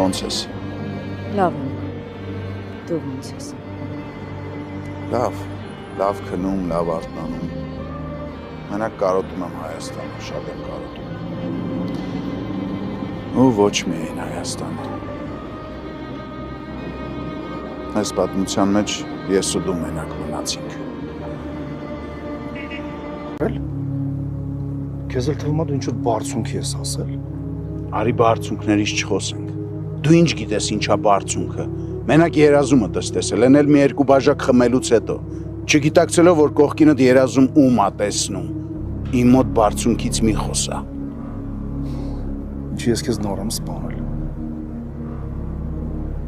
ոնց ես։ Լավ եմ։ Դու ոնց ես։ Լավ քնում, լավ արթնանում։ Մենակ կարոտում եմ Հայաստանը, շատ եմ կարոտում։ Ու ոչ միայն Հայաստանը։ Այս պատմության մեջ ես ու դու մենակ մնացինք։ Քեզ էլ թվում է դու ինչ-որ բարձունքի ես ասել։ Արի բարձունքներից չխոսենք։ Դու ինչ գիտես ինչա բարձունքը։ Մենակ երազումը տեսել, են էլ մի երկու բաժակ խմելուց հետո, չգիտակցելով որ կողքինդ երազում ում ա տեսնում։ Իմ մոտ բարձունքից մի խոսա։ Ինչի ես քեզ նոր եմ սպանել։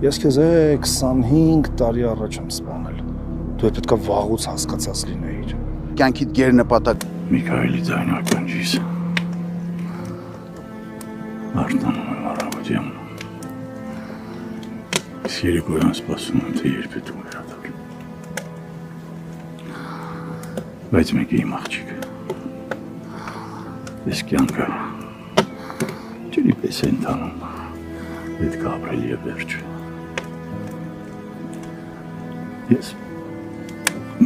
Ես քեզ 25 տարի առաջ եմ սպանել։ Դու պետք է վաղուց հասկացած լինեիր։ Կյանքիդ գերնպատակ Միքայելի ձայնը ականջիս։ Արտանում եմ առավոտյան։ Երեկոյան սպասում եմ, թե երբ է դու վերադառնալ։ Բայց մեկ է իմ աղջիկը։ Այս կյանքը ջրի պես է ընթանում, պետք է ապրել և վերջ։ Ես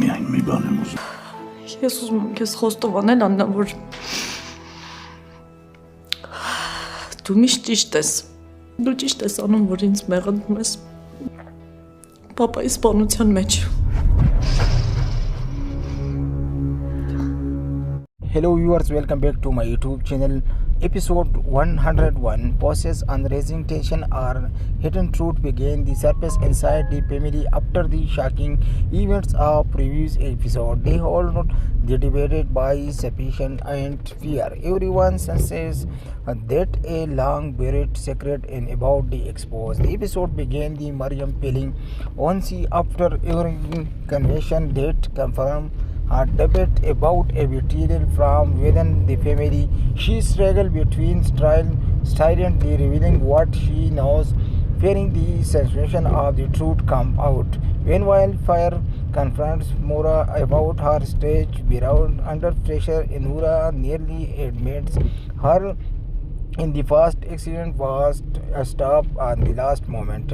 միայն մի բան եմ ուզում։ Ես ուզում եմ քեզ խոստովանել, Աննա, որ դու միշտ ճիշտ ես։ Դու ճիշտ ես անում, որ ինձ մեղադրում ես պապայի սպանության մեջ։ Hello viewers, welcome back to my YouTube channel. Episode 101 Poses and Raising Tension or Hidden Truth began the surface inside the family after the shocking events of previous episode. They all not debated by suspicion and fear. Everyone senses that a long buried secret in about the exposed. The episode began the Mariam peeling on sea after every confession that confirmed a debate about a betrayal from within the family. She struggled between silently revealing what she knows, fearing the sensation of the truth come out. When Wildfire confronts Mora about her stage beyond under pressure, Inura nearly admits her in the first accident was a stop at the last moment,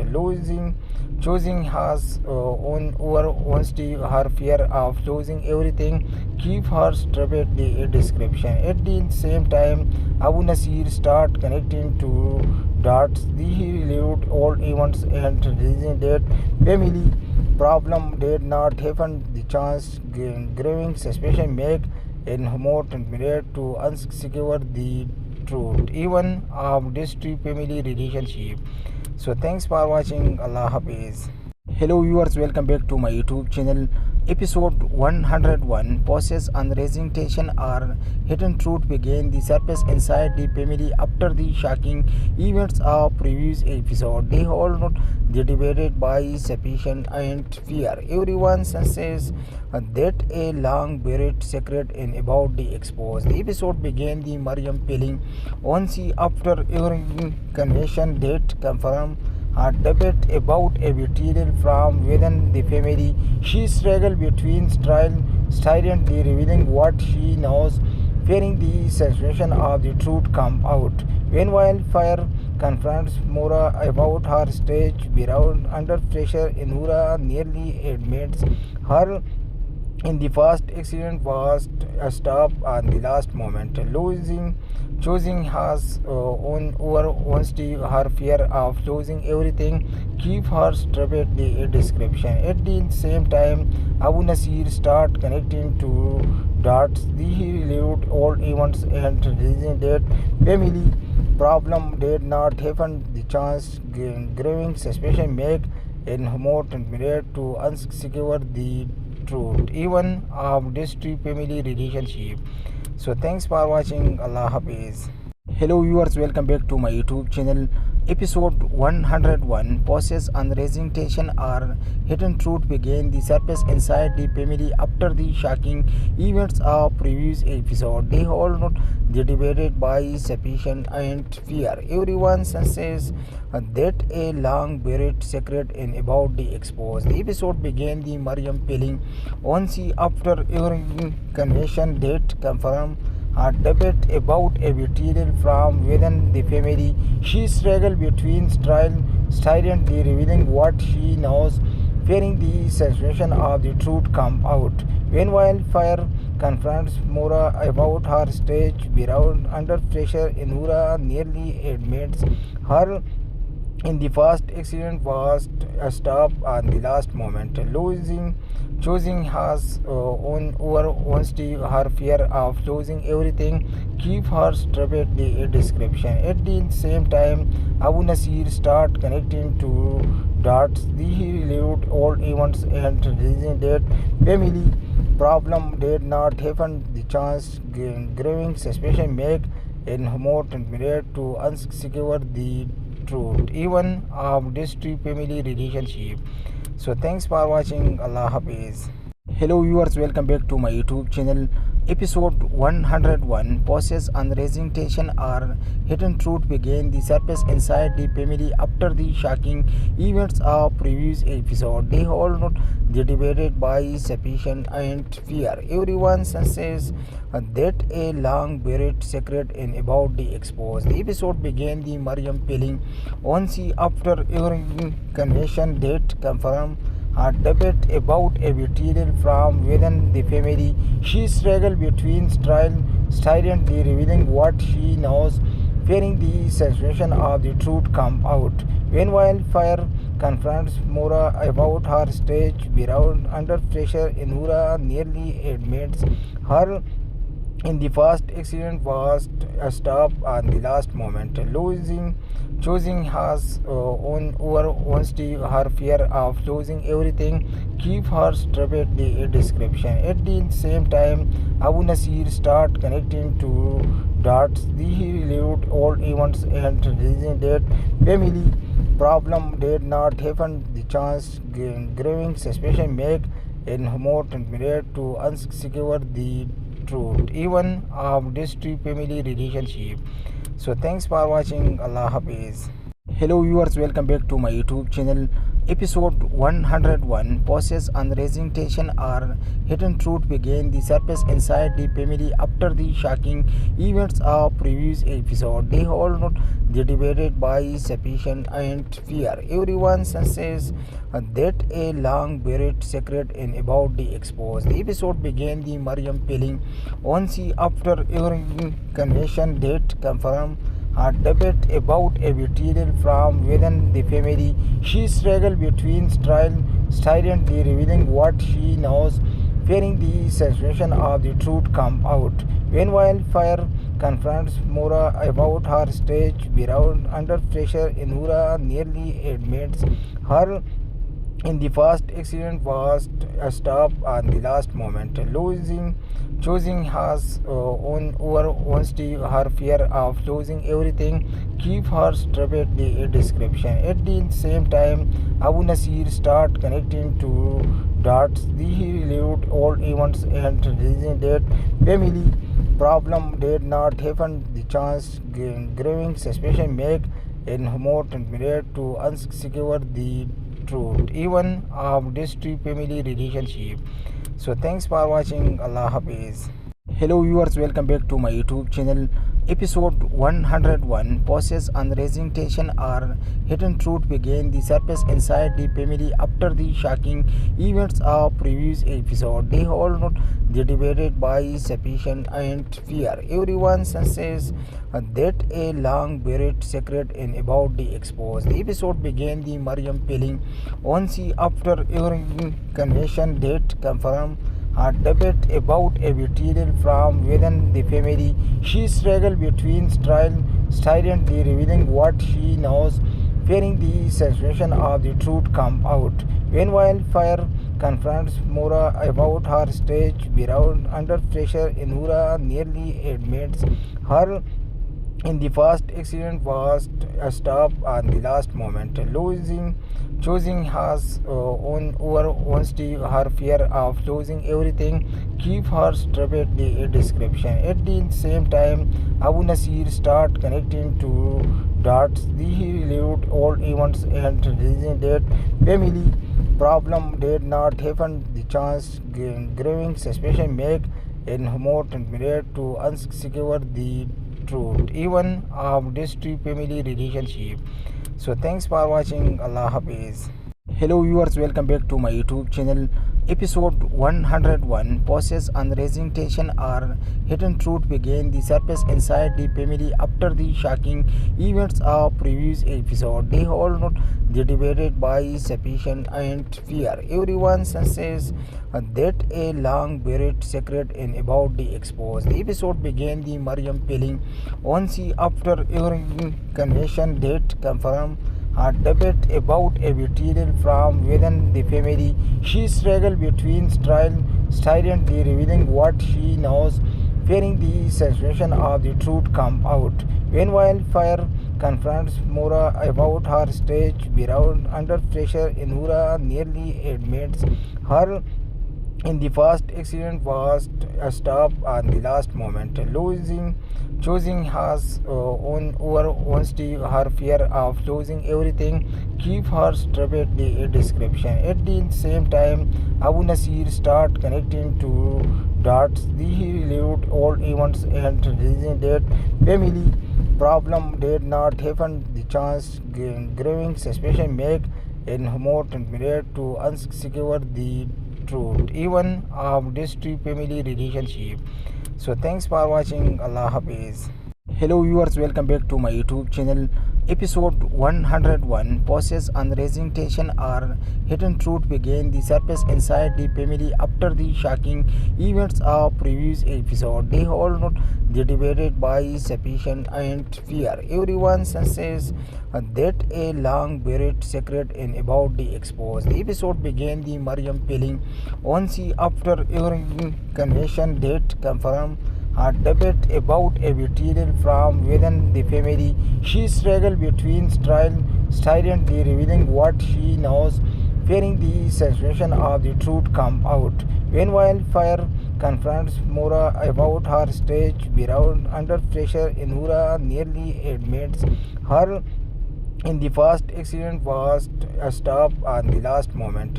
choosing her own honesty. Her fear of losing everything keep her stripped the description. At the same time, Abu Nasir start connecting to dots. He relived old events and realizing that family problem did not happen. The chance growing suspicion make it more desperate to unsecure the truth even of distant family relationship. So thanks for watching. Allah Hafiz. Hello viewers, welcome back to my YouTube channel. Episode 101 Poses and Raising Tension or Hidden Truth began the surface inside the family after the shocking events of previous episode. They all not debated by suspicion and fear. Everyone senses that a long buried secret in about the exposed. The episode began the Mariam peeling on sea after every confession that confirmed a debate about a betrayal from within the family. She struggled between silently revealing what she knows, fearing the sensation of the truth come out. When Wildfire confronts Mora about her stage beyond under pressure, Inura nearly admits her in the first accident was a stop at the last moment, choosing her own honesty. Her fear of losing everything keep her stripped the description. At the same time, Abu Nasir start connecting to dots. He relived old events and realizing that family problem did not happen. The chance growing suspicion make it more desperate to unsecure the truth even of distant family relationship. So thanks for watching. Allah Hafiz. Hello viewers, welcome back to my YouTube channel. Episode 101 Poses and Raising Tension or Hidden Truth began the surface inside the family after the shocking events of previous episode. They all not debated by suspicion and fear. Everyone senses that a long buried secret in about the exposed. The episode began the Mariam peeling on sea after every confession that confirmed a debate about a betrayal from within the family. She struggles between silently revealing what she knows, fearing the sensation of the truth come out. When Wildfire confronts Mora about her stage beyond under pressure, Inura nearly admits her in the first accident was a stop on the last moment, choosing her own over honesty, her fear of losing everything, keep her straight the description. At the same time, Abu Nasir start connecting to dots. He relived old events and realizing that family problem did not happen. The chance growing suspicion make it more tempted to unsecure the truth even of distant family relationship. So thanks for watching. Allah Hafiz. Hello viewers, welcome back to my YouTube channel. Episode 101 Process on raising tension or hidden truth began the surface inside the family after the shocking events of previous episode. They all not debated by suspicion and fear. Everyone senses that a long buried secret in about the exposed. The episode began the Mariam peeling on sea after hearing confession that confirmed a debate about a betrayal from within the family. She struggles between silently revealing what she knows, fearing the sensation of the truth come out. When Wildfire confronts Mora about her stage beyond under pressure, Inura nearly admits her in the first accident was a stop on the last moment, choosing her own over honesty, her fear of losing everything, keep her straight the description. At the same time, Abu Nasir start connecting to dots. He relived old events and realizing that family problem did not happen. The chance growing suspicion make it more tempted to unsecure the truth even of distant family relationship. So thanks for watching. Allah Hafiz. Hello viewers, welcome back to my YouTube channel. Episode 101 Process on raising tension or hidden truth began the surface inside the family after the shocking events of previous episode. They all not debated by suspicion and fear. Everyone senses that a long buried secret in about the exposed. The episode began the Mariam peeling on sea after hearing confession that confirmed a debate about a betrayal from within the family. She struggles between silently revealing what she knows, fearing the sensation of the truth come out. When Wildfire confronts Mora about her stage beyond under pressure, Inura nearly admits her in the first accident was a stop on the last moment, choosing her own over honesty, her fear of losing everything, keep her straight the description. At the same time, Abu Nasir start connecting to dots. He relived old events and realizing that family problem did not happen. The chance growing suspicion make it more tempted to unsecure the truth even of distant family relationship. So thanks for watching. Allah Hafiz. Hello viewers, welcome back to my YouTube channel. Episode 101 Process on raising tension or hidden truth began the surface inside the family after the shocking events of previous episode. They all not debated by suspicion and fear. Everyone senses that a long buried secret in about the exposed. The episode began the Mariam peeling on sea after hearing confession that confirmed a debate about a betrayal from within the family. She struggles between silently revealing what she knows, fearing the sensation of the truth come out. When Wildfire confronts Mora about her stage beyond under pressure, Inura nearly admits her in the first accident was a stop on the last moment, choosing her own over honesty, her fear of losing everything, keep her straight the description. At the same time, Abu Nasir start connecting to dots. He relived old events and realizing that family problem did not happen. The chance growing suspicion make in more desperate to unsecure the truth, even of district family relationship. So thanks for watching. Allah Hafiz. Hello viewers, welcome back to my YouTube channel. Episode 101 Process on raising tension or hidden truth began the surface inside the family after the shocking events of previous episode. They all not debated by suspicion and fear. Everyone senses that a long buried secret in about the exposed. The episode began the Mariam feeling only after hearing confession that confirmed a debate about a betrayal from within the family. She struggled between silently revealing what she knows, fearing the sensation of the truth come out. When Wildfire confronts Mora about her stage beyond under pressure, Inura nearly admits her in the first accident was a stop on the last moment, choosing her own over honesty. Her fear of losing everything keep her stupid the description. At the same time, Abu Nasir start connecting to dots. He relived old events and realizing that family problem did not happen. The chance growing suspicion make it more desperate to unsecure the truth, even of district family relationship. So thanks for watching. Allah Hafiz. Hello viewers, welcome back to my YouTube channel. Episode 101 Process on raising tension or hidden truth began the surface inside the family after the shocking events of previous episode. They all not debated by suspicion and fear. Everyone senses that a long buried secret in about the exposed. The episode began the Mariam feeling only after hearing confession that confirmed a debate about a betrayal from within the family. She struggled between silently revealing what she knows, fearing the sensation of the truth come out. When Wildfire confronts Mora about her stage beyond under pressure, Inura nearly admits her in the first accident was a stop on the last moment,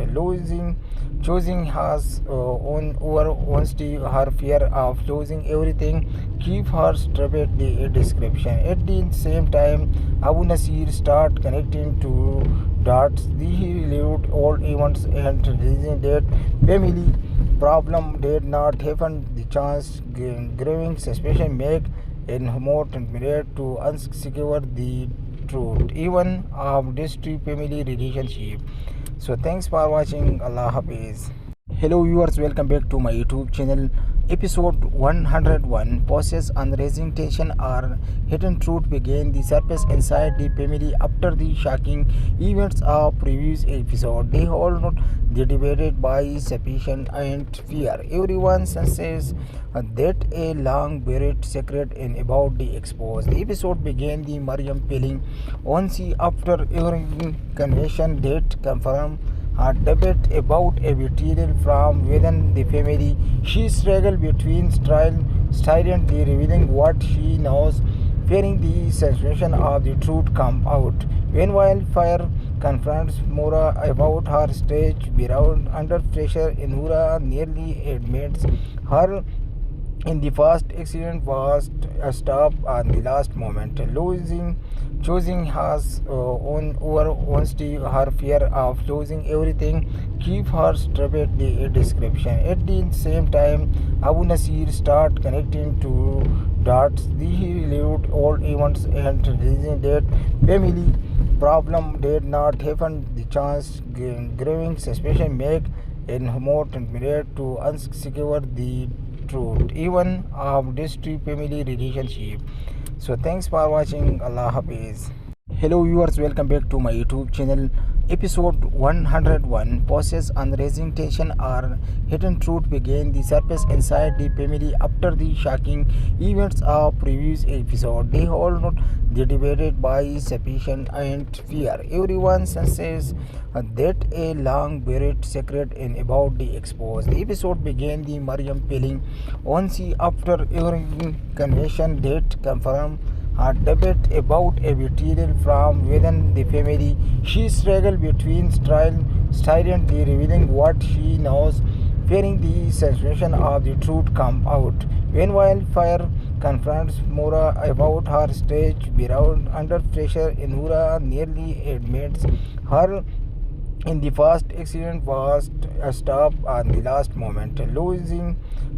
choosing her own over honesty. Her fear of losing everything keep her stupid the description. At the same time, Abu Nasir start connecting to dots. He relived old events and realizing that family problem did not happen. The chance growing suspicion make it more desperate to unsecure the truth, even of district family relationship. So thanks for watching. Allah Hafiz. Hello viewers, welcome back to my YouTube channel. Episode 101 Process on raising tension or hidden truth began the surface inside the family after the shocking events of previous episode. They all not debated by suspicion and fear. Everyone senses that a long buried secret in about the exposed. The episode began the Mariam feeling only after hearing confession that confirmed a debate about a betrayal from within the family. She struggled between silently revealing what she knows, fearing the sensation of the truth come out. When Wildfire confronts Mora about her stage beyond under pressure, Inura nearly admits her in the first accident was a stop on the last moment, choosing her own over honesty. Her fear of losing everything keep her stupid the description. At the same time, Abu Nasir start connecting to dots. He relived old events and realizing that family problem did not happen. The chance growing suspicion make it more desperate to unsecure the truth, even of district family relationship. So thanks for watching. Allah Hafiz. Hello viewers, welcome back to my YouTube channel. Episode 101 Process on raising tension or hidden truth began the surface inside the family after the shocking events of previous episode. They all not debated by suspicion and fear. Everyone senses that a long buried secret in about the exposed. The episode began the Mariam feeling only after hearing confession that confirmed a debate about a betrayal from within the family. She struggled between silently revealing what she knows, fearing the sensation of the truth come out. When Wildfire confronts Mora about her stage beyond under pressure, Inura nearly admits her in the first accident was a stop at the last moment,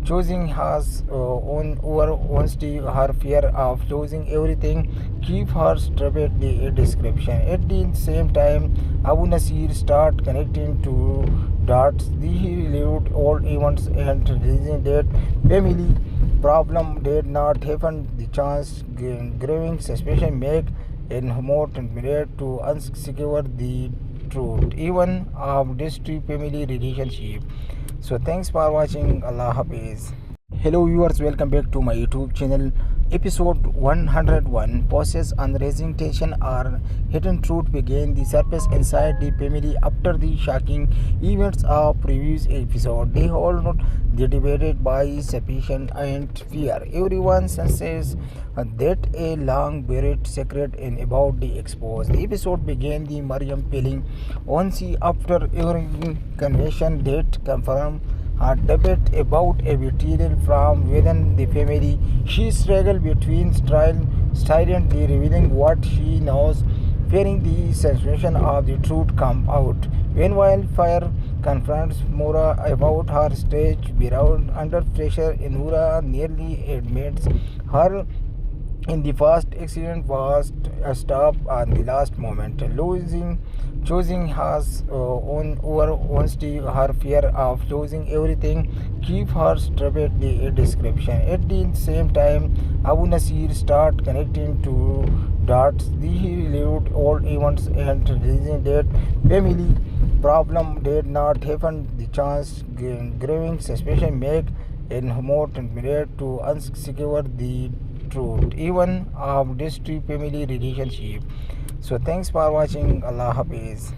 choosing her own over honesty, her fear of losing everything, keep her straight the description. At the same time, Abu Nasir start connecting to dots. He relived old events and realizing that family problem did not happen. The chance growing suspicion make it more tempted to unsecure the truth even of distant family relationship. So thanks for watching. Allah Hafiz. Hello viewers, welcome back to my YouTube channel. Episode 101 Process on raising tension or hidden truth began the surface inside the family after the shocking events of previous episode. They all not debated by suspicion and fear. Everyone senses that a long buried secret in about the exposed. The episode began the Mariam peeling on sea after hearing confession that confirmed a debate about a betrayal from within the family. She struggled between silently revealing what she knows, fearing the sensation of the truth come out. When Wildfire confronts Mora about her stage beyond under pressure, Inura nearly admits her in the first accident was a stop at the last moment, choosing her own over honesty, her fear of losing everything, keep her straight the description. At the same time, Abu Nasir start connecting to dots. He relived old events and realizing that family problem did not happen. The chance growing suspicion make it more tempted to unsecure the truth even of distant family relationship. So thanks for watching. Allah Hafiz.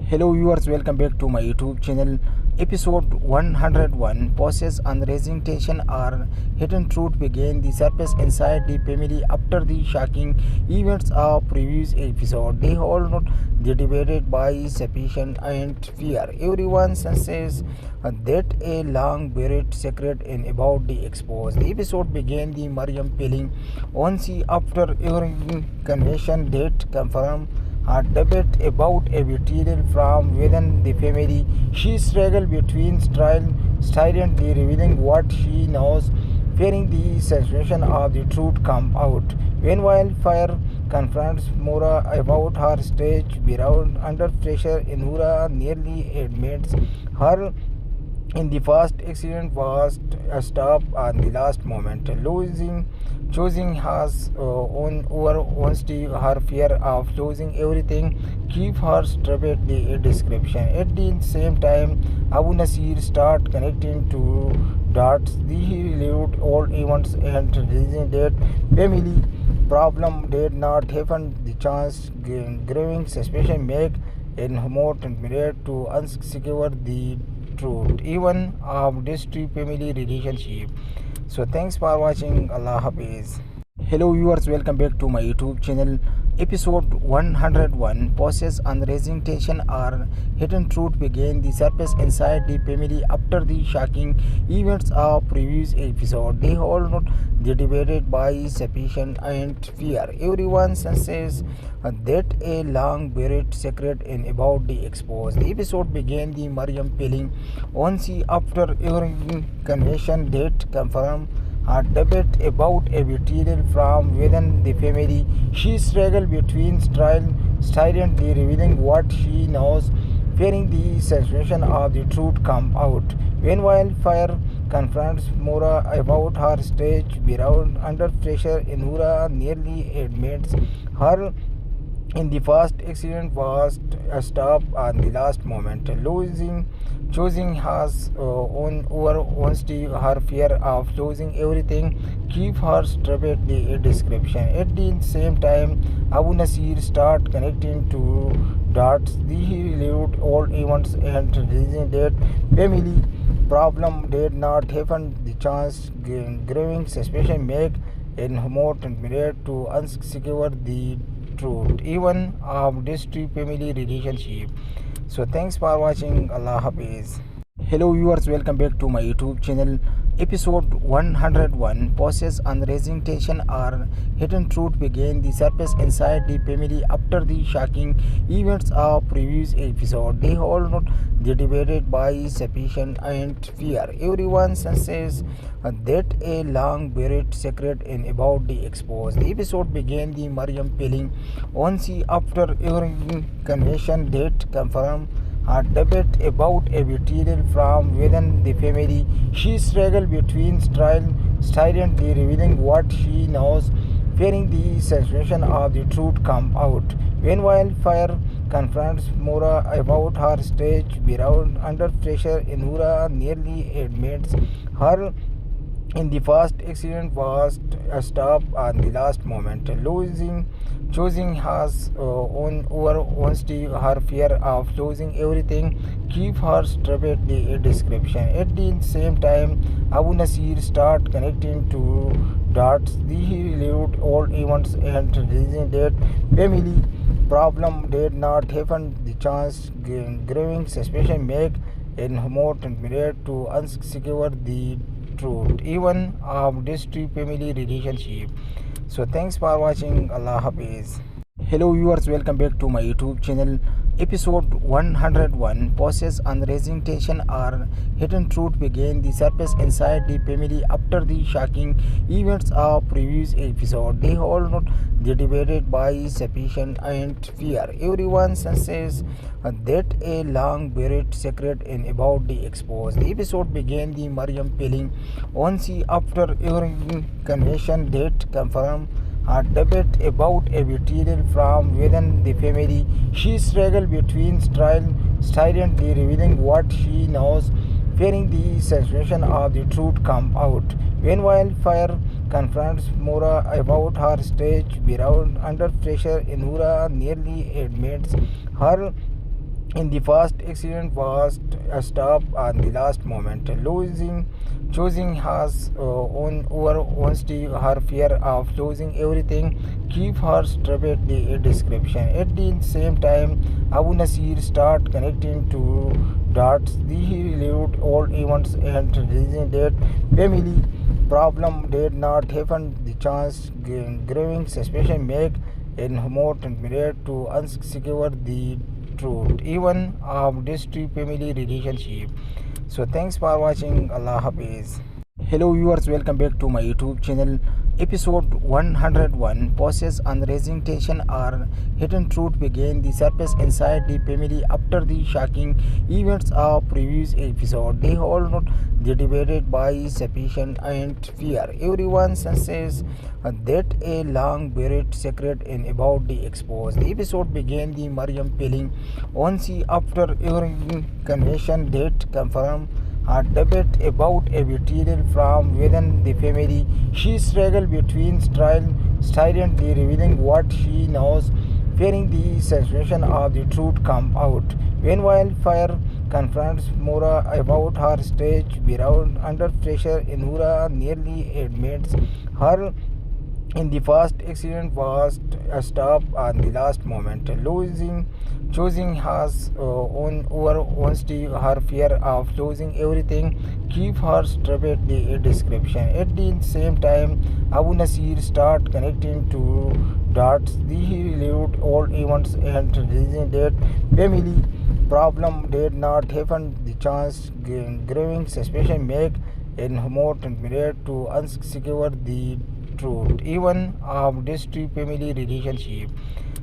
Hello viewers, welcome back to my YouTube channel. Episode 101 Process on raising tension or hidden truth began the surface inside the family after the shocking events of previous episode. They all not debated by suspicion and fear. Everyone senses that a long buried secret in about the exposed. The episode began the Mariam peeling on sea after hearing confession that confirmed a debate about a betrayal from within the family. She struggled between silently revealing what she knows, fearing the sensation of the truth come out. When Wildfire confronts Mora about her stage beyond under pressure, Inura nearly admits her in the first accident was a stop at the last moment, choosing her own over honesty, her fear of losing everything, keep her straight the description. At the same time, Abu Nasir start connecting to dots. He relived old events and realizing that family problem did not happen. The chance growing suspicion make it more tempted to unsecure the truth even of distant family relationship. So thanks for watching. Allah Hafiz. Hello viewers, welcome back to my YouTube channel. Episode 101 Process on raising tension or hidden truth began the surface inside the family after the shocking events of previous episode. They all not debated by suspicion and fear. Everyone senses that a long buried secret in about the exposed. The episode began the Mariam peeling on sea after hearing confession that confirmed a debate about a betrayal from within the family. She struggled between silently revealing what she knows, fearing the sensation of the truth come out. When Wildfire confronts Mora about her stage beyond under pressure, Inura nearly admits her in the first accident was a stop at the last moment, choosing her own over honesty, her fear of losing everything, keep her straight the description. At the same time, Abu Nasir start connecting to dots. He relived old events and realizing that family problem did not happen. The chance growing suspicion make it more tempted to unsecure the truth even of distant family relationship. So thanks for watching. Allah Hafiz. Hello viewers, welcome back to my YouTube channel. Episode 101 Pauses on raising tension or hidden truth begin the surface inside the family after the shocking events of previous episode. They all not debated by suspicion and fear. Everyone senses that a long buried secret in about the exposed. The episode began the Mariam peeling on sea after every convention that confirmed a debate about a betrayal from within the family. She struggled between silently revealing what she knows, fearing the sensation of the truth come out. When Wildfire confronts Mora about her stage beyond under pressure, Inura nearly admits her in the first accident was a stop at the last moment, choosing her own over honesty, her fear of losing everything, keep her straight the description. At the same time, Abu Nasir start connecting to dots. He relived old events and realizing that family problem did not happen. The chance growing suspicion make it more tempted to unsecure the truth even of distant family relationship. So thanks for watching. Allah Hafiz. Hello viewers, welcome back to my YouTube channel. Episode 101 Pauses on raising tension or hidden truth begin the surface inside the family after the shocking events of previous episode. They all not debated by suspicion and fear. Everyone senses that a long buried secret in about the exposed. The episode began the Mariam peeling on sea after every convention that confirmed a debate about a betrayal from within the family. She struggled between silently revealing what she knows, fearing the sensation of the truth come out. When Wildfire confronts Mora about her stage beyond under pressure, Inura nearly admits her in the first accident was a stop at the last moment, choosing her own over honesty, her fear of losing everything, keep her straight the description. At the same time, Abu Nasir start connecting to dots. He relived old events and realizing that family problem did not happen. The chance growing suspicion make it more tempted to unsecure the truth even of distant family relationship. So thanks for watching. Allah Hafiz. Hello viewers, welcome back to my YouTube channel. Episode 101 Pauses on raising tension or hidden truth begin the surface inside the family after the shocking events of previous episode. They all not debated by suspicion and fear. Everyone senses that a long buried secret in about the exposed. The episode began the Mariam peeling on sea after every convention that confirmed a debate about a betrayal from within the family. She struggled between silently revealing what she knows, fearing the sensation of the truth come out. When Wildfire confronts Mora about her stage beyond under pressure, Inura nearly admits her in the first accident was a stop at the last moment, choosing her own over honesty, her fear of losing everything, keep her straight the description. At the same time, Abu Nasir start connecting to dots. He relived old events and realizing that family problem did not happen. The chance growing suspicion make it more tempted to unsecure the truth even of distant family relationship.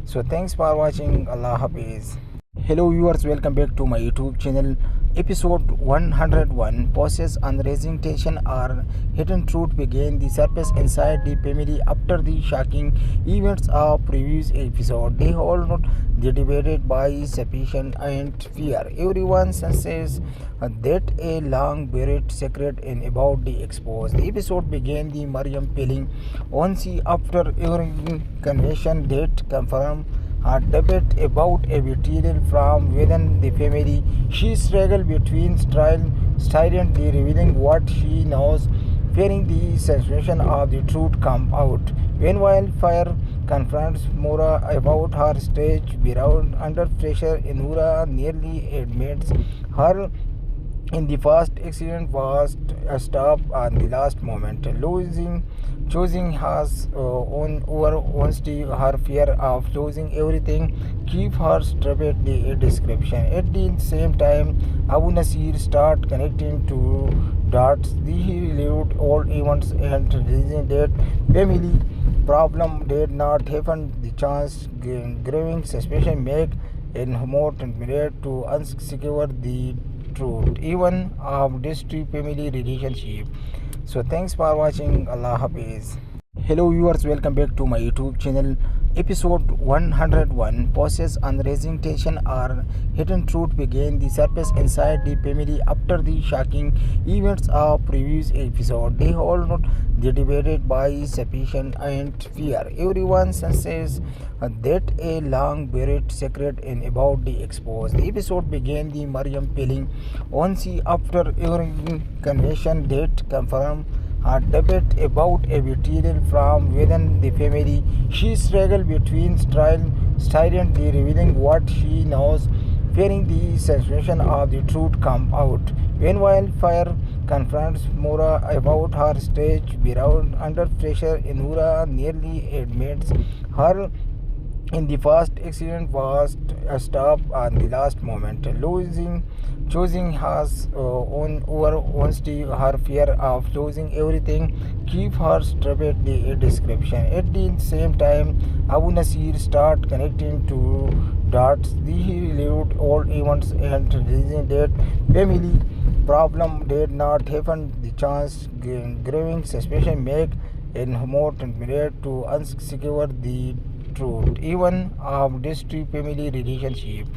So thanks for watching. Allah Hafiz. Hello viewers, welcome back to my YouTube channel. Episode 101 Pauses on raising tension or hidden truth begin the surface inside the family after the shocking events of previous episode. They all not debated by suspicion and fear. Everyone senses that a long buried secret in about the exposed. The episode began the Mariam peeling on sea after every convention that confirmed a debate about a betrayal from within the family. She struggled between silently revealing what she knows, fearing the sensation of the truth come out. When Wildfire confronts Mora about her stage beyond under pressure, Inura nearly admits her in the first accident was a stop at the last moment, choosing has on over honesty, her fear of losing everything, keep her straight the description. At the same time, Abu Nasir start connecting to dots. He relived all events and realizing that family problem did not happen. The chance growing suspicion make it more tempted to unsecure the truth, even of distant family relationship. So thanks for watching. Allah Hafiz. Hello viewers, welcome back to my YouTube channel. Episode 101, Process and Raising Tension or Hidden Truth began the surface inside the family after the shocking events of previous episode. They all not debated by suspicion and fear. Everyone senses that a long buried secret in about the exposed. The episode began the Mariam peeling on sea after hearing convention that confirmed a debate about a betrayal from within the family. She struggled between silently revealing what she knows, fearing the sensation of the truth come out. When Wildfire confronts Mora about her stage beyond under pressure, Inura nearly admits her in the first accident was a stop at the last moment, choosing has on over honesty, her fear of losing everything, keep her straight the description. At the same time, Abu Nasir start connecting to dots. He relived all events and realizing that family problem did not happen. The chance growing suspicion make it more tempted to unsecure the truth, even of distant family relationship.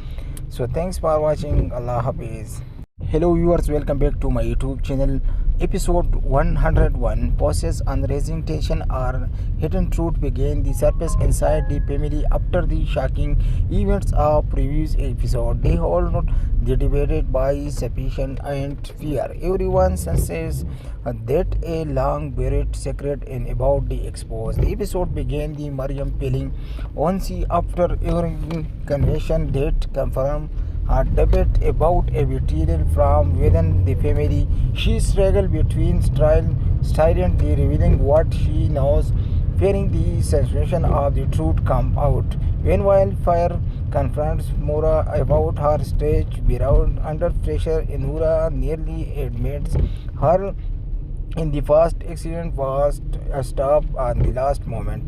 So thanks for watching. Allah Hafiz. Hello viewers, welcome back to my YouTube channel. Episode 101, Process and Raising Tension or Hidden Truth began the surface inside the family after the shocking events of previous episode. They all not debated by suspicion and fear. Everyone senses that a long buried secret in about the exposed. The episode began the Mariam peeling on sea after hearing convention that confirmed a debate about a betrayal from within the family. She struggled between silently revealing what she knows, fearing the sensation of the truth come out. When Wildfire confronts Mora about her stage beyond under pressure, Inura nearly admits her in the first accident was a stop at the last moment,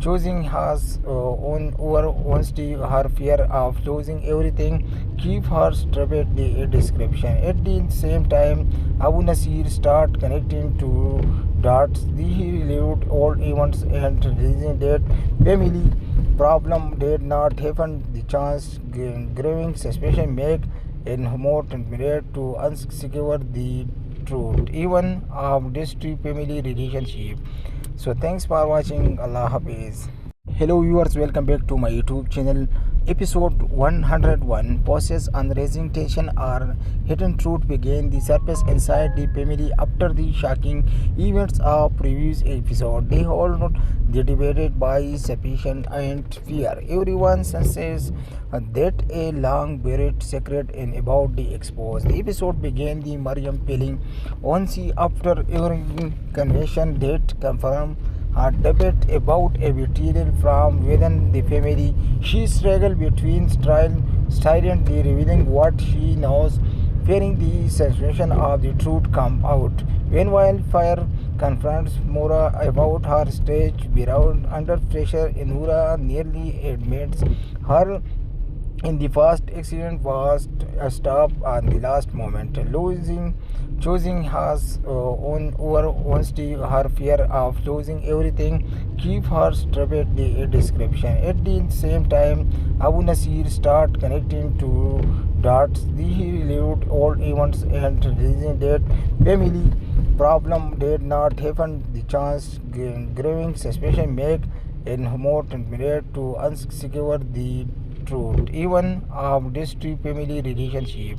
choosing has on over honesty, her fear of losing everything, keep her straight the description. At the same time, Abu Nasir start connecting to dots. He relived all events and realizing that family problem did not happen. The chance growing suspicion make it more tempted to unsecure the truth, even of distant family relationship. So thanks for watching. Allah Hafiz. Hello viewers, welcome back to my YouTube channel. Episode 101, Process and Raising Tension or Hidden Truth began the surface inside the family after the shocking events of previous episode. They all not debated by suspicion and fear. Everyone senses that a long buried secret in about the exposed. The episode began the Mariam peeling on sea after hearing convention that confirmed a debate about a betrayal from within the family. She struggled between silently revealing what she knows, fearing the sensation of the truth come out. When Wildfire confronts Mora about her stage beyond under pressure, Inura nearly admits her in the first accident was a stop at the last moment, choosing has on over honesty, her fear of losing everything, keep her straight the description. At the same time, Abu Nasir start connecting to dots. He relived all events and realizing that family problem did not happen. The chance growing suspicion make it more tempted to unsecure the truth, even of distant family relationship.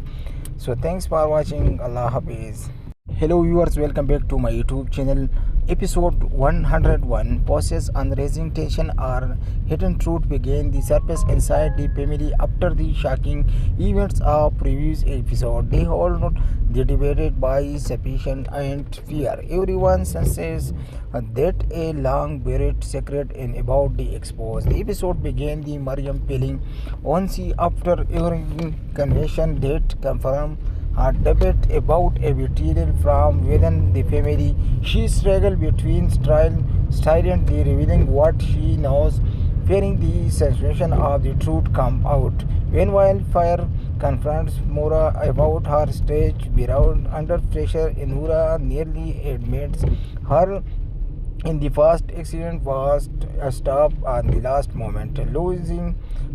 So thanks for watching. Allah Hafiz. Hello viewers, welcome back to my YouTube channel. Episode 101 Poses and raising tension are hidden truth begin the surface inside the family after the shocking events of previous episode. They all not debated by suspicion and fear. Everyone senses that a long buried secret in about the exposed. The episode began the Mariam peeling on sea after hearing convention date confirmed a debate about a betrayal from within the family. She struggled between silently revealing what she knows, fearing the sensation of the truth come out. When Wildfire confronts Mora about her stage beyond under pressure, Inura nearly admits her in the first accident was a stop at the last moment,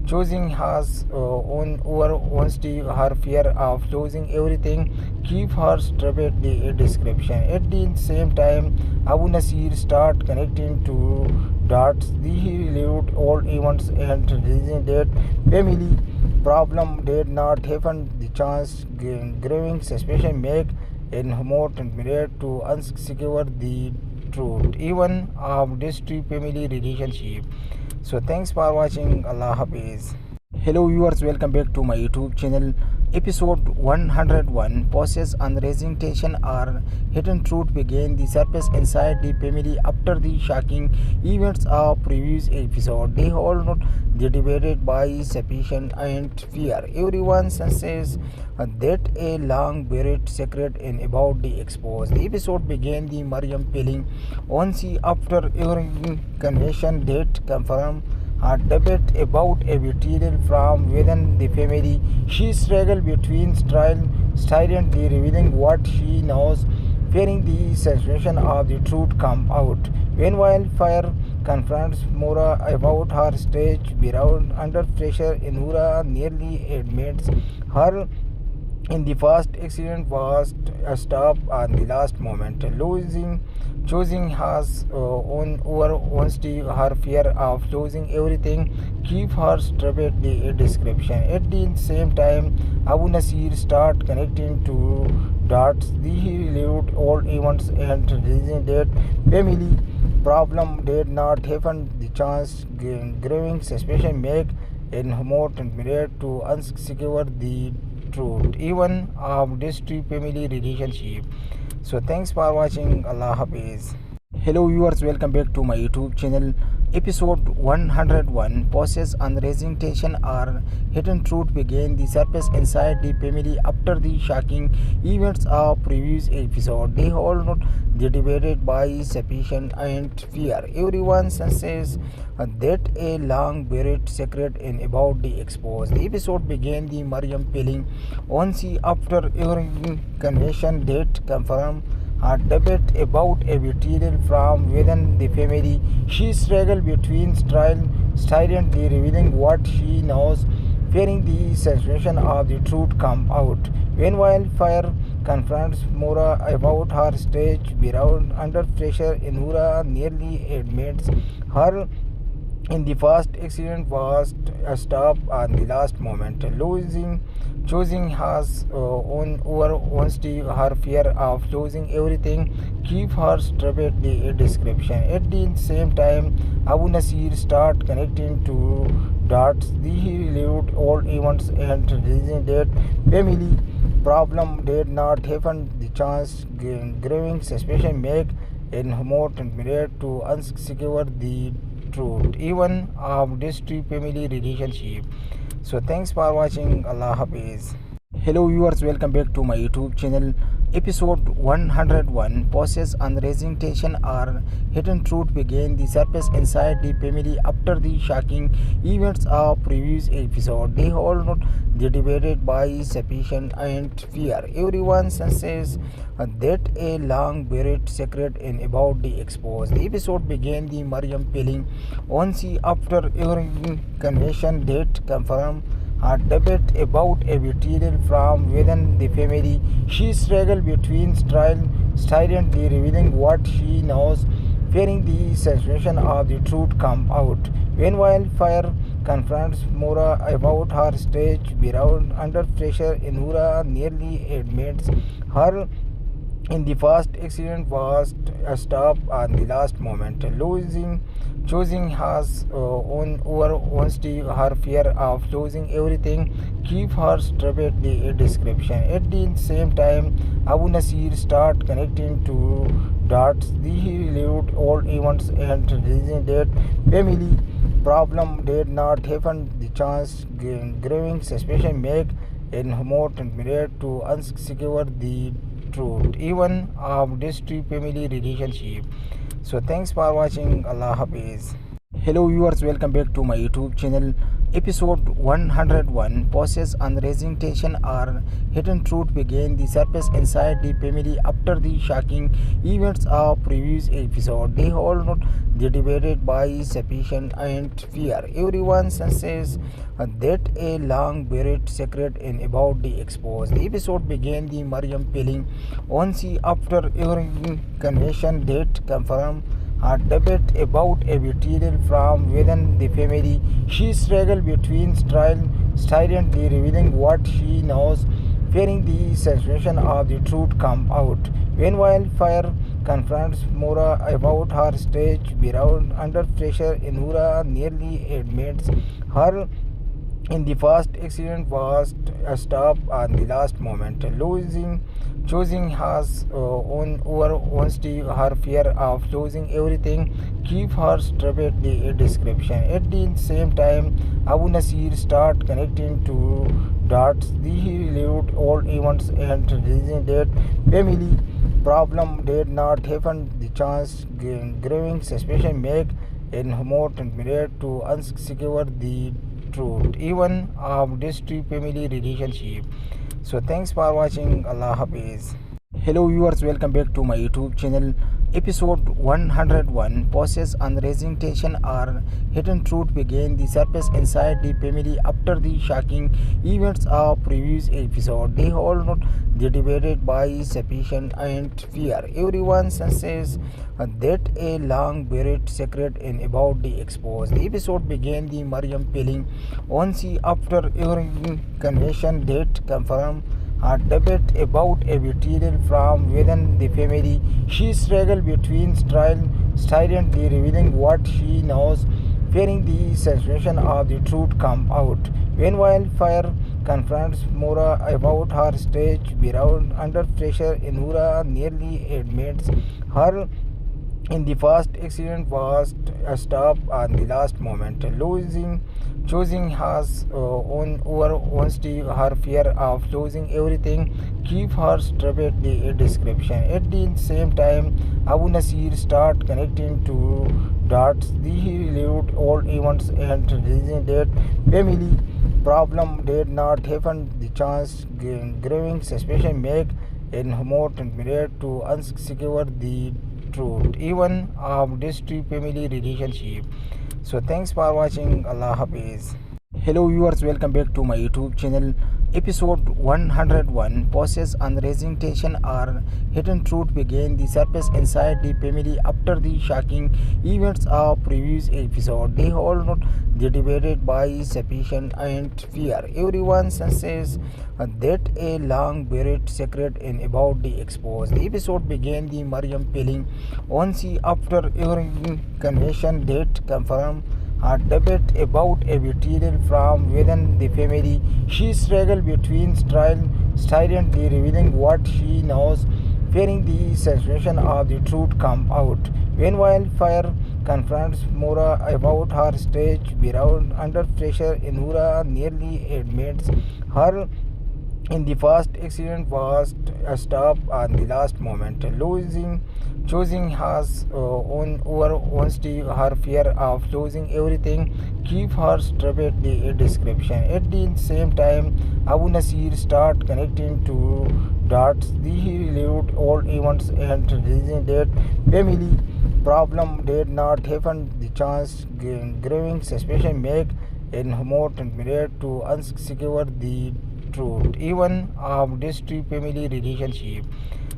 choosing her own over honesty, her fear of losing everything, keep her straight the description. At the same time, Abu Nasir start connecting to dots. He relived all events and realizing that family problem did not happen. The chance growing suspicion make it more tempted to unsecure the truth even of this family relationship. So thanks for watching. Allah Hafiz. Hello viewers, welcome back to my YouTube channel. Episode 101 Poses and raising tension are hidden truth begin the surface inside the family after the shocking events of previous episode. They all not debated by suspicion and fear. Everyone senses that a long buried secret in about the exposed. The episode began the Mariam peeling on sea after hearing convention date confirmed a debate about a betrayal from within the family. She struggled between silently revealing what she knows, fearing the sensation of the truth come out. When Wildfire confronts Mora about her stage beyond under pressure, Inura nearly admits her in the first accident was a stop at the last moment, choosing her own over honesty, her fear of losing everything, keep her straight the description. At the same time, Abu Nasir start connecting to dots. He relived all events and realizing that family problem did not happen. The chance growing suspicion make it more tempted to unsecure the truth even of this family relationship. So thanks for watching. Allah Hafiz. Hello viewers, welcome back to my YouTube channel. Episode 101 Poses and raising tension are hidden truth begin the surface inside the family after the shocking events of previous episode. They all not debated by suspicion and fear. Everyone senses that a long buried secret in about the exposed. The episode began the Mariam peeling on sea after hearing convention date confirmed a debate about a betrayal from within the family. She struggled between silently revealing what she knows, fearing the sensation of the truth come out. When Wildfire confronts Mora about her stage beyond under pressure, Inura nearly admits her in the first accident was a stop at the last moment, choosing her own over honesty, her fear of losing everything, keep her straight the description. At the same time, Abu Nasir start connecting to dots. He relived all events and realizing that family problem did not happen. The chance growing suspicion make it more tempted to unsecure the truth even of this family relationship. So thanks for watching. Allah Hafiz. Hello viewers, welcome back to my YouTube channel. Episode 101 Poses and raising tension are hidden truth begin the surface inside the family after the shocking events of previous episode. They all not debated by suspicion and fear. Everyone senses that a long buried secret in about the exposed. The episode began the Mariam peeling on sea after hearing convention date confirmed a debate about a betrayal from within the family. She struggled between silently revealing what she knows, fearing the sensation of the truth come out. When Wildfire confronts Mora about her stage beyond under pressure, Inura nearly admits her in the first accident was a stop on the last moment, choosing has on over honesty, her fear of losing everything, keep her straight the description. At the same time, Abu Nasir start connecting to dots. He relived all events and reason that family problem did not happen. The chance growing suspicion make it more tempted to unsecure the truth, even of distant family relationship. So thanks for watching. Allah Hafiz. Hello viewers, welcome back to my YouTube channel. Episode 101, Process on Raising Tension or Hidden Truth began the surface inside the family after the shocking events of previous episode. They all not debated by suspicion and fear. Everyone senses that a long buried secret in about the exposed. The episode began the Mariam peeling on sea after hearing confession that confirmed a debate about a betrayal from within the family. She struggled between silently revealing what she knows, fearing the sensation of the truth come out. When Wildfire confronts Mora about her stage beyond under pressure, Inura nearly admits her in the first accident was a stop on the last moment, choosing has on over honesty, her fear of losing everything, keep her straight the description. At the same time, Abu Nasir start connecting to dots. He relived all events and reason that family problem did not happen. The chance growing suspicion make it more tempted to unsecure the truth, even of distant family relationship. So thanks for watching. Allah Hafiz. Hello viewers, welcome back to my YouTube channel. Episode 101, Process on Raising Tension or Hidden Truth began the surface inside the family after the shocking events of previous episode. They all not debated by suspicion and fear. Everyone senses that a long buried secret in about the exposed. The episode began the Mariam peeling on sea after hearing confession that confirmed a debate about a betrayal from within the family. She struggled between silently revealing what she knows, fearing the sensation of the truth come out. When Wildfire confronts Mora about her stage beyond under pressure, Inura nearly admits her in the first accident was a stop on the last moment, choosing has on over honesty, her fear of losing everything, keep her straight the description. At the same time, Abu Nasir start connecting to dots. He relived all events and reason that family problem did not happen. The chance growing suspicion make it more tempted to unsecure the truth, even of distant family relationship. So thanks for watching. Allah Hafiz. Hello viewers, welcome back to my YouTube channel. Episode 101, Process on Raising Tension or Hidden Truth began the surface inside the family after the shocking events of previous episode. They all not debated by suspicion and fear. Everyone senses that a long buried secret in about the exposed. The episode began the Mariam peeling on sea after hearing confession that confirmed a debate about a betrayal from within the family. She struggled between silently revealing what she knows, fearing the sensation of the truth come out. When Wildfire confronts Mora about her stage beyond under pressure, Inura nearly admits her in the first accident was a stop on the last moment, choosing has on over honesty, her fear of losing everything, keep her straight the description. At the same time, Abu Nasir start connecting to dots. He relived all events and reason that family problem did not happen. The chance growing suspicion make it more tempted to unsecure the truth, even of distant family relationship.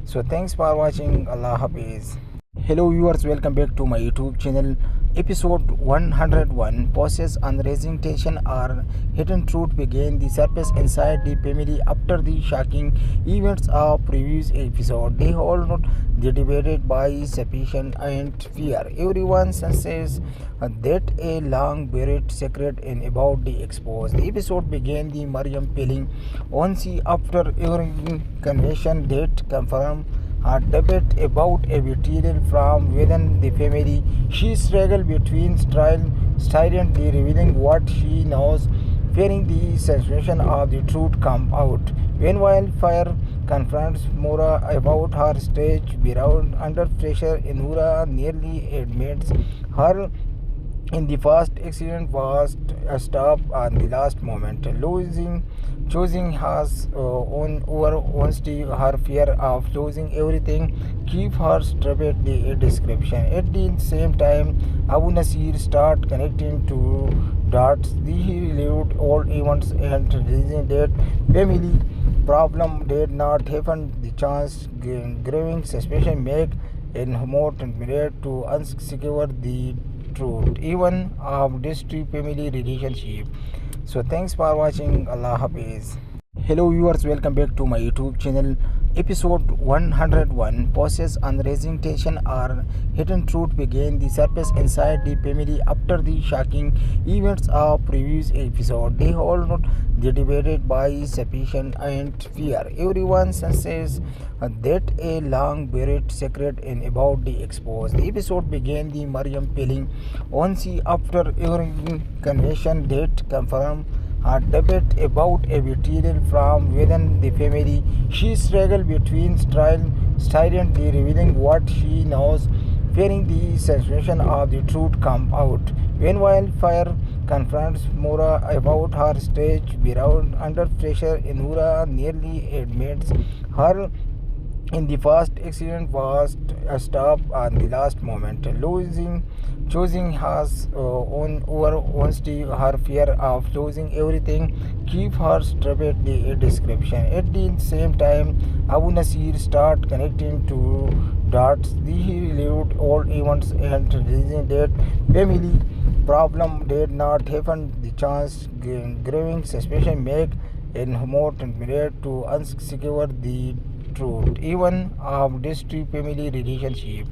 So thanks for watching. Allah Hafiz. Hello viewers, welcome back to my YouTube channel. Episode 101 pauses on raising tension or hidden truth begin the surface inside the family after the shocking events of previous episode. They hold not the debated by suspicion and fear. Everyone senses that a long buried secret in about the exposed. The episode began the Mariam peeling on sea after hearing confession that confirmed a debate about a betrayal from within the family. She struggled between silently revealing what she knows, fearing the sensation of the truth come out. When Wildfire confronts Mora about her stage beyond under pressure, Inura nearly admits her in the first accident was a stop on the last moment, choosing her own over honesty, her fear of losing everything, keep her straight the description. At the same time, Abu Nasir start connecting to dots. He relived all events and realizing that family problem did not happen. The chance growing suspicion make it more tempted to unsecure the truth, even of distant family relationship. So thanks for watching. Allah Hafiz. Hello viewers, welcome back to my YouTube channel. Episode 101 pauses on raising tension or hidden truth begin the surface inside the family after the shocking events of previous episode. They hold not the debated by suspicion and fear. Everyone senses that a long buried secret in about the exposed. The episode began the Mariam peeling on sea after hearing confession that confirmed a debate about a betrayal from within the family. She struggled between silently revealing what she knows, fearing the sensation of the truth come out. When Wildfire confronts Mora about her stage beyond under pressure, Inura nearly admits her in the first accident was a stop on the last moment, choosing her own over honesty, her fear of losing everything, keep her straight the description. At the same time, Abu Nasir start connecting to dots. He relived all events and realizing that family problem did not happen. The chance growing suspicion make it more tempted to unsecure the truth, even of distant family relationship.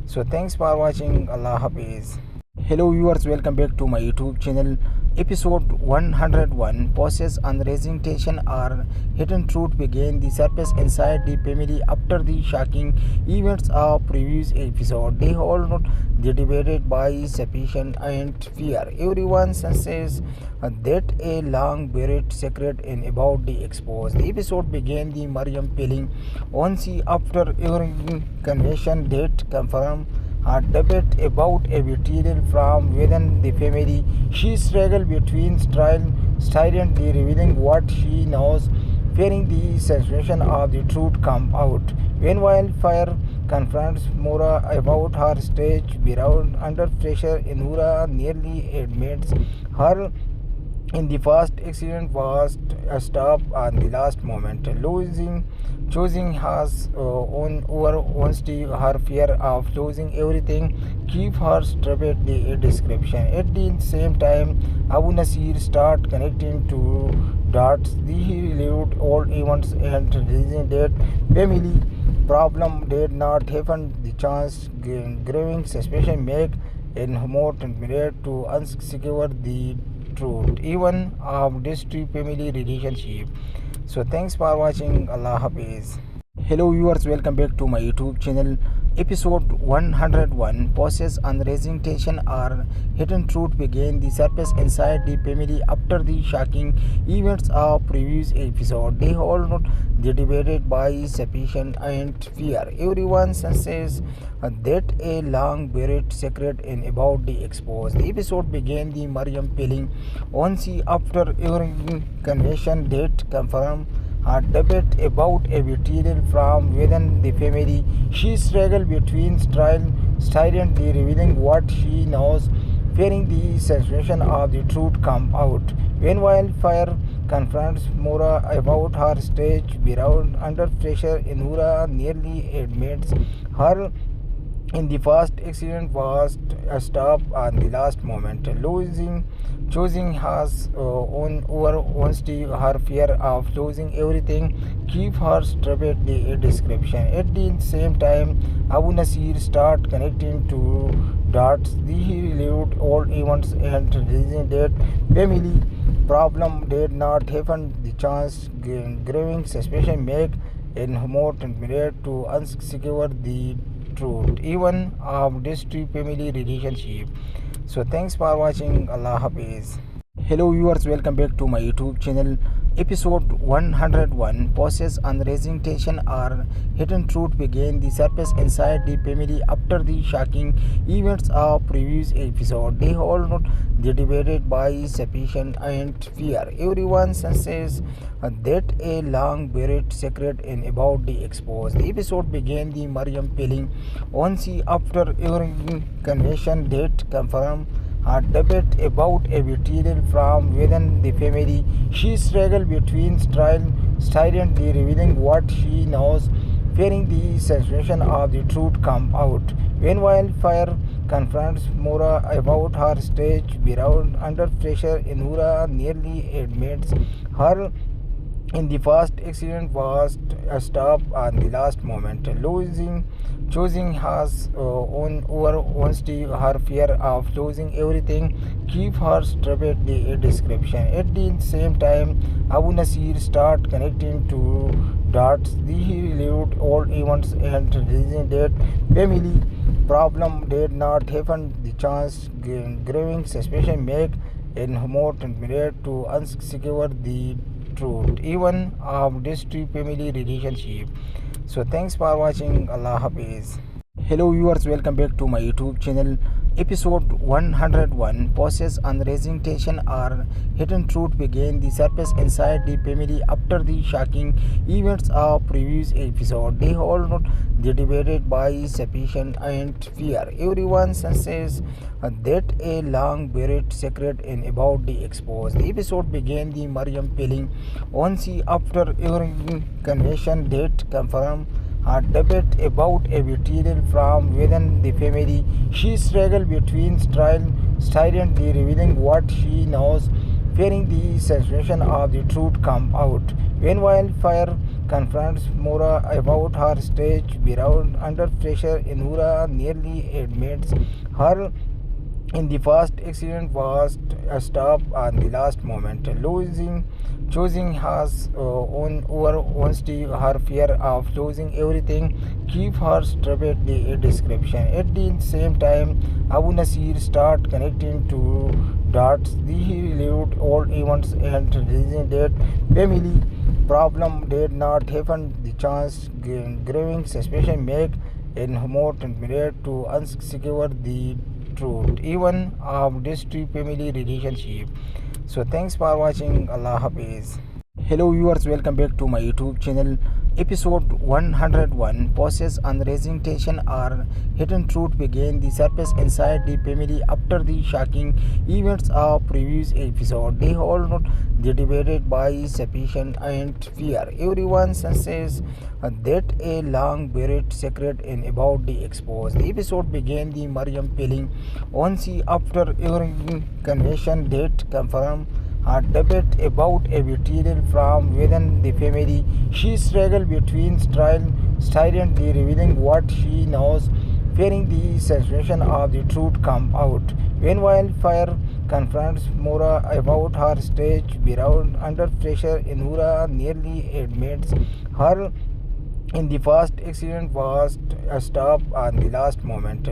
So thanks for watching. Allah Hafiz. Hello viewers, welcome back to my YouTube channel. Episode 101 pauses on raising tension or hidden truth begin the surface inside the family after the shocking events of previous episode. They hold not the debated by suspicion and fear. Everyone senses that a long buried secret in about the exposed. The episode began the Mariam peeling on sea after hearing confession that confirmed a debate about a betrayal from within the family. She struggled between silently revealing what she knows, fearing the sensation of the truth come out. When Wildfire confronts Mora about her stage, beyond under pressure, Inura nearly admits her in the first accident was a stop on the last moment, choosing her own over honesty, her fear of losing everything, keep her straight the description. At the same time, Abu Nasir start connecting to dots. He relived all events and realizing that family problem did not happen. The chance growing suspicion make it more tempted to unsecure the truth, even of distant family relationship. So thanks for watching. Allah Hafiz. Hello viewers, welcome back to my YouTube channel. Episode 101 pauses on raising tension or hidden truth begin the surface inside the family after the shocking events of previous episode. They hold not the debated by suspicion and fear. Everyone senses that a long buried secret in about the exposed. The episode began the Mariam peeling on sea after hearing confession that confirmed a debate about a betrayal from within the family. She struggled between silently revealing what she knows, fearing the sensation of the truth come out. When Wildfire confronts Mora about her stage beyond under pressure, Inura nearly admits her in the first accident was a stop on the last moment, choosing has on over honesty, her fear of losing everything, keep her straight the description. At the same time, Abu Nasir start connecting to dots. He relived all events and realizing that family problem did not happen. The chance growing suspicion make it more tempted to unsecure the truth even of distant family relationship. So thanks for watching. Allah Hafiz. Hello viewers, welcome back to my YouTube channel. Episode 101, Process on Raising Tension or Hidden Truth began the surface inside the family after the shocking events of previous episode. They all not debated by suspicion and fear. Everyone senses that a long buried secret in about the exposed. The episode began the Mariam feeling only after hearing confession that confirmed a debate about a betrayal from within the family. She struggled between silently revealing what she knows, fearing the sensation of the truth come out. When Wildfire confronts Mora about her stage beyond under pressure, Inura nearly admits her in the first accident was a stop on the last moment, choosing has on over honesty, her fear of losing everything, keep her straight the description. At the same time, Abu Nasir start connecting to dots. He relived all events and realizing that family problem did not happen. The chance growing suspicion make it more tempted to unsecure the truth even of distant family relationship. So thanks for watching. Allah Hafiz. Hello viewers, welcome back to my YouTube channel. Episode 101, Process on Raising Tension or Hidden Truth began the surface inside the family after the shocking events of previous episode. They all not debated by suspicion and fear. Everyone senses that a long buried secret in about the exposed. The episode began the Mariam feeling only after hearing confession that confirmed a debate about a betrayal from within the family. She struggled between silently revealing what she knows, fearing the sensation of the truth come out. When Wildfire confronts Mora about her stage beyond under pressure, Inura nearly admits her in the first accident was a stop on the last moment, choosing has on over honesty, her fear of losing everything, keep her straight the description. At the same time, Abu Nasir start connecting to dots. He relived all events and realizing that family problem did not happen. The chance growing suspicion make it more tempted to unsecure the truth even of distant family relationship. So thanks for watching. Allah Hafiz. Hello viewers, welcome back to my YouTube channel. Episode 101, Process on Raising Tension or Hidden Truth began the surface inside the family after the shocking events of previous episode. They all not debated by suspicion and fear. Everyone senses that a long buried secret in about the exposed. The episode began the Mariam feeling only after hearing confession that confirmed a debate about a betrayal from within the family. She struggled between silently revealing what she knows, fearing the sensation of the truth come out. When Wildfire confronts Mora about her stage beyond under pressure, Inura nearly admits her in the first accident was a stop on the last moment,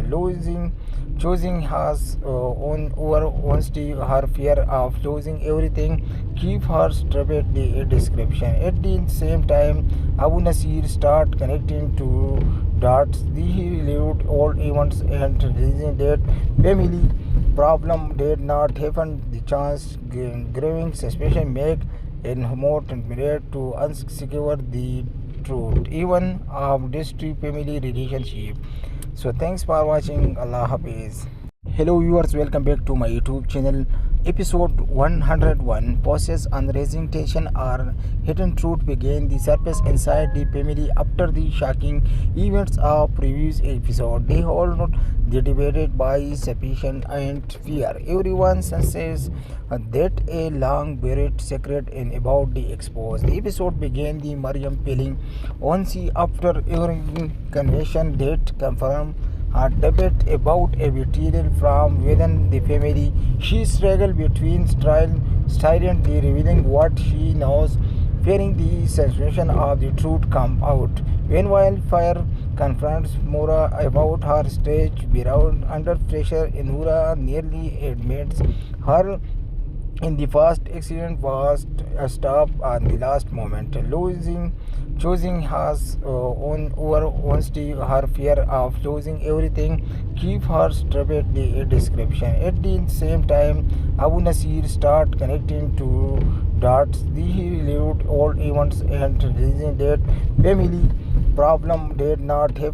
choosing has on over honesty, her fear of losing everything, keep her straight the description. At the same time, Abu Nasir start connecting to dots. He relived all events and realizing that family problem did not happen. The chance growing suspicion make it more tempted to unsecure the truth even of distant family relationship. So thanks for watching. Allah Hafiz. Hello viewers, welcome back to my YouTube channel. Episode 101 Process and Raising Tension are Hidden Truth began the surface inside the family after the shocking events of previous episode. They hold the debated by suspicion and fear. Everyone senses that a long buried secret in about the exposed. The episode began the Mariam feeling only after hearing confession that confirmed a debate about a betrayal from within the family. She struggled between silently revealing what she knows, fearing the sensation of the truth come out. When Wildfire confronts Mora about her stage beyond under pressure, Inura nearly admits her in the first accident was a stop at the last moment, choosing her own over honesty. Her fear of losing everything keep her stripped the description. At the same time, Abu Nasir start connecting to dots. He relived old events and realizing that family problem did not have